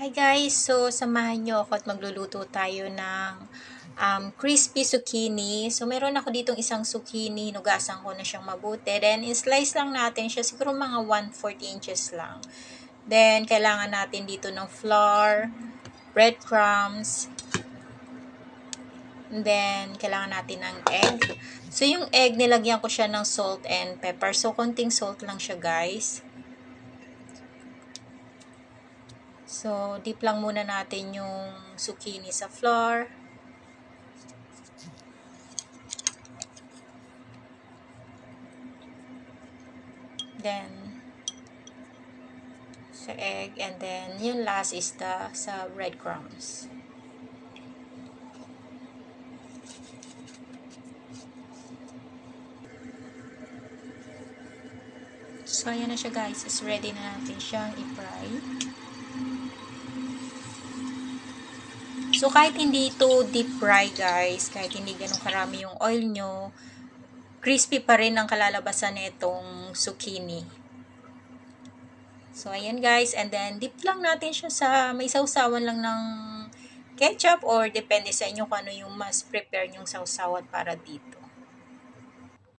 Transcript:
Hi guys! So, samahan nyo ako at magluluto tayo ng crispy zucchini. So, meron ako ditong isang zucchini. Nugasan ko na siyang mabuti. Then, slice lang natin siya. Siguro mga 1/4 inches lang. Then, kailangan natin dito ng flour, breadcrumbs, and then, kailangan natin ng egg. So, yung egg, nilagyan ko siya ng salt and pepper. So, konting salt lang siya guys. So, dip lang muna natin yung zucchini sa flour. Then, sa egg. And then, yung last is sa breadcrumbs. So, ayan na siya guys. Is ready na natin siyang i-fry. So, kahit hindi ito deep fry guys, kahit hindi ganun karami yung oil nyo, crispy pa rin ang kalalabasan nitong zucchini. So, ayan guys. And then, dip lang natin siya sa, may sausawan lang ng ketchup or depende sa inyo kung ano yung mas prepare nyong sausawan para dito.